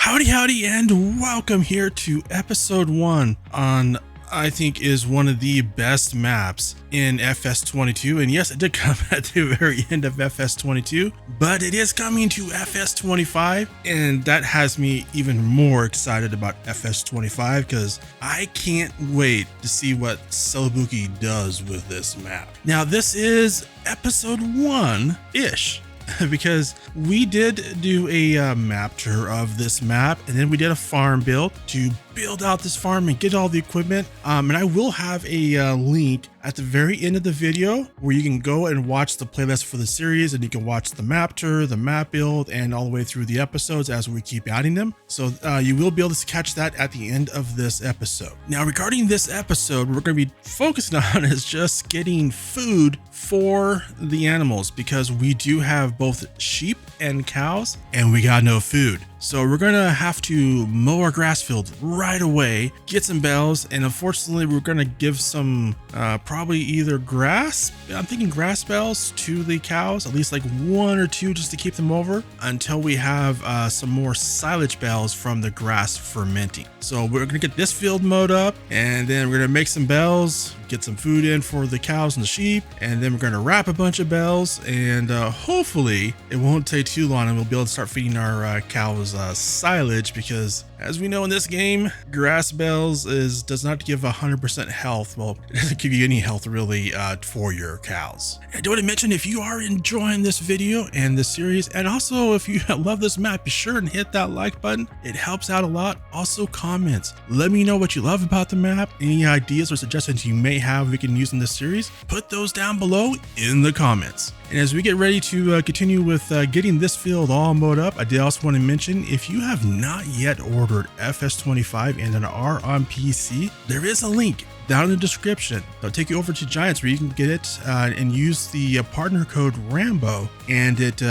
Howdy, and welcome here to episode 1 on, I think, is one of the best maps in FS22. And yes, it did come at the very end of FS22, but it is coming to FS25, and that has me even more excited about FS25 because I can't wait to see what Celobuki does with this map. Now, this is episode 1-ish. Because we did do a map tour of this map, and then we did a farm build to build out this farm and get all the equipment. And I will have a link at the very end of the video where you can go and watch the playlist for the series, and you can watch the map tour, the map build, and all the way through the episodes as we keep adding them. So you will be able to catch that at the end of this episode. Now, regarding this episode, what we're going to be focusing on is just getting food for the animals, because we do have both sheep and cows, and we got no food. So we're gonna have to mow our grass field right away, get some bales, and unfortunately we're gonna give some probably either grass, I'm thinking grass bales to the cows, at least like 1 or 2 just to keep them over until we have some more silage bales from the grass fermenting. So we're gonna get this field mowed up, and then we're gonna make some bales, get some food in for the cows and the sheep, and then we're gonna wrap a bunch of bales, and hopefully it won't take too long and we'll be able to start feeding our cows silage, because as we know in this game, grass bales does not give 100% health. Well, it doesn't give you any health really for your cows. And I do want to mention, if you are enjoying this video and this series, and also if you love this map, be sure and hit that like button. It helps out a lot. Also, comments. Let me know what you love about the map. Any ideas or suggestions you may have we can use in this series, put those down below in the comments. And as we get ready to continue with getting this field all mowed up, I did also want to mention, if you have not yet ordered FS25 and are on PC, there is a link down in the description. It'll take you over to Giants where you can get it and use the partner code Rambo, and it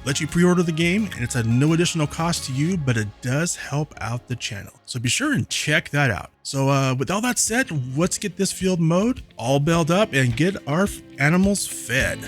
lets you pre-order the game, and it's at no additional cost to you, but it does help out the channel. So be sure and check that out. So with all that said, let's get this field mowed, all baled up, and get our animals fed.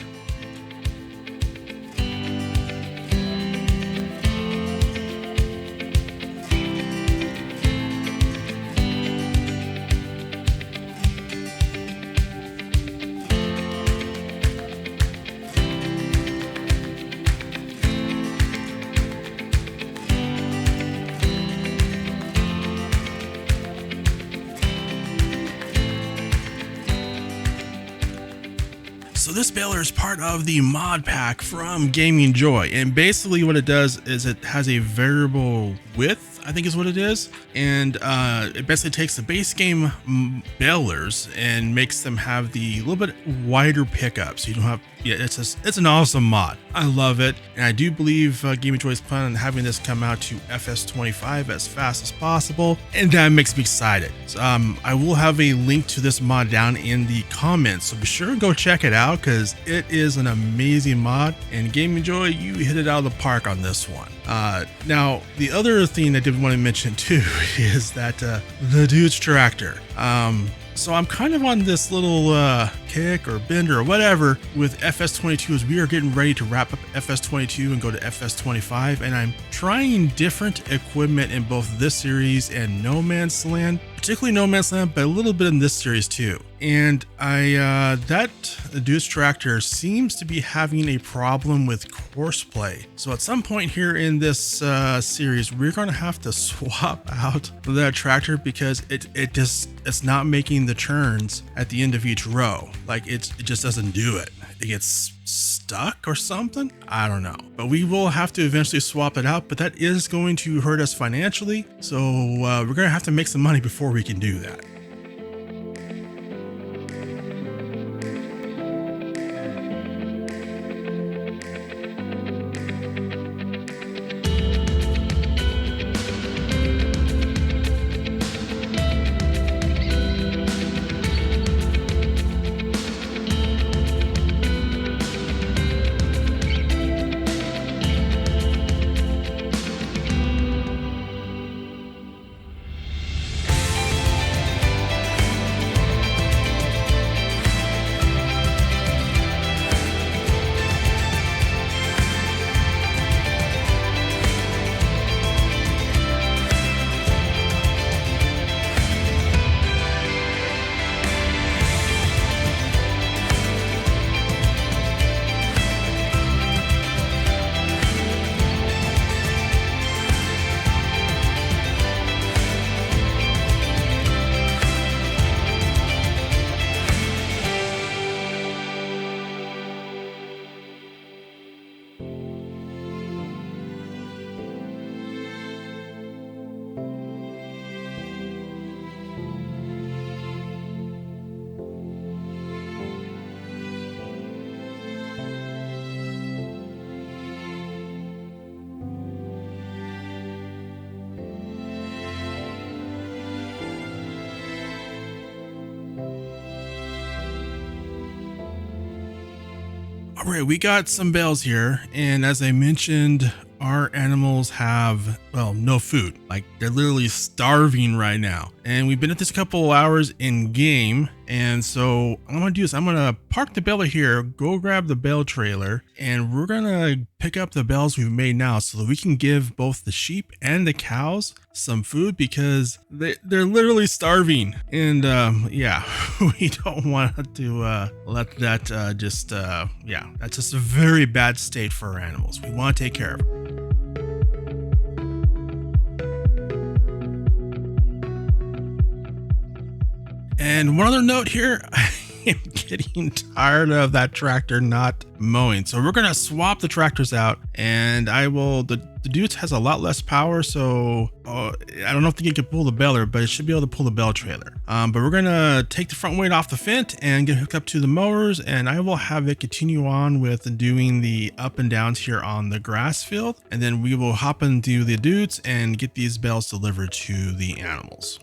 So this baler is part of the mod pack from Gaming Joy, and basically what it does is it has a variable width, I think is what it is, and it basically takes the base game balers and makes them have the little bit wider pickup, so you don't have, yeah, it's an awesome mod. I love it, and I do believe Gaming Joy is planning on having this come out to FS25 as fast as possible, and that makes me excited. So, I will have a link to this mod down in the comments, so be sure and go check it out because it is an amazing mod, and Gaming Joy, you hit it out of the park on this one. Now, the other thing I did want to mention too is that the dude's tractor. So I'm kind of on this little kick or bender or whatever with FS22 as we are getting ready to wrap up FS22 and go to FS25, and I'm trying different equipment in both this series and No Man's Land, particularly No Man's Land, but a little bit in this series too. And that dude's tractor seems to be having a problem with courseplay. So at some point here in this series, we're going to have to swap out that tractor because it's not making the turns at the end of each row. Like it just doesn't do it. It gets stuck or something. I don't know, but we will have to eventually swap it out, but that is going to hurt us financially. So we're going to have to make some money before we can do that. All right, we got some bales here, and as I mentioned, our animals have, well, no food. Like, they're literally starving right now. And we've been at this a couple of hours in game, and so what I'm gonna do is I'm gonna park the baler here, go grab the bale trailer, and we're gonna pick up the bales we've made now so that we can give both the sheep and the cows some food, because they're literally starving. And yeah, we don't want to let that yeah, that's just a very bad state for our animals. We want to take care of them. And one other note here, I am getting tired of that tractor not mowing. So we're going to swap the tractors out, and the Dudes has a lot less power. So I don't know if it can pull the baler, but it should be able to pull the bale trailer. But we're going to take the front weight off the fence and get hooked up to the mowers, and I will have it continue on with doing the up and downs here on the grass field. And then we will hop into the Dudes and get these bales delivered to the animals.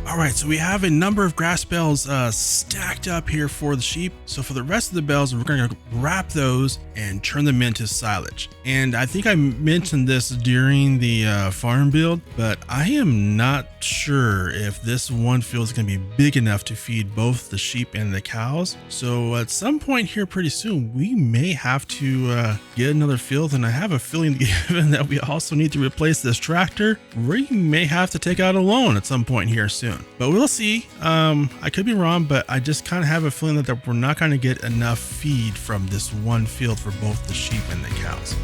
All right, so we have a number of grass bales stacked up here for the sheep. So for the rest of the bales, we're going to wrap those and turn them into silage. And I think I mentioned this during the farm build, but I am not sure if this one field is going to be big enough to feed both the sheep and the cows. So at some point here pretty soon, we may have to get another field. And I have a feeling, given that we also need to replace this tractor, we may have to take out a loan at some point here soon. but we'll see. I could be wrong, but I just kind of have a feeling that we're not going to get enough feed from this one field for both the sheep and the cows.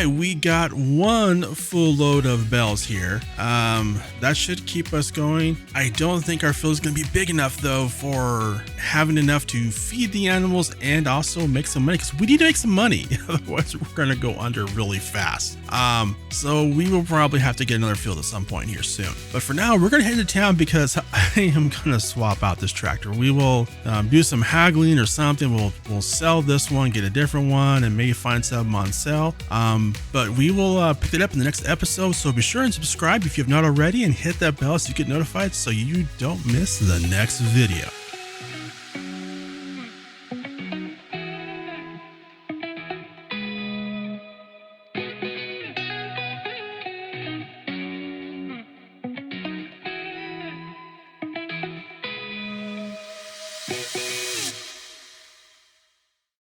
We got one full load of bells here. That should keep us going. I don't think our field is going to be big enough though for having enough to feed the animals and also make some money, because we need to make some money. Otherwise we're going to go under really fast. So we will probably have to get another field at some point here soon. But for now, we're going to head to town because I am going to swap out this tractor. We will do some haggling or something. We'll sell this one, get a different one, and maybe find some on sale. But we will pick it up in the next episode. So be sure and subscribe if you have not already, and hit that bell so you get notified so you don't miss the next video.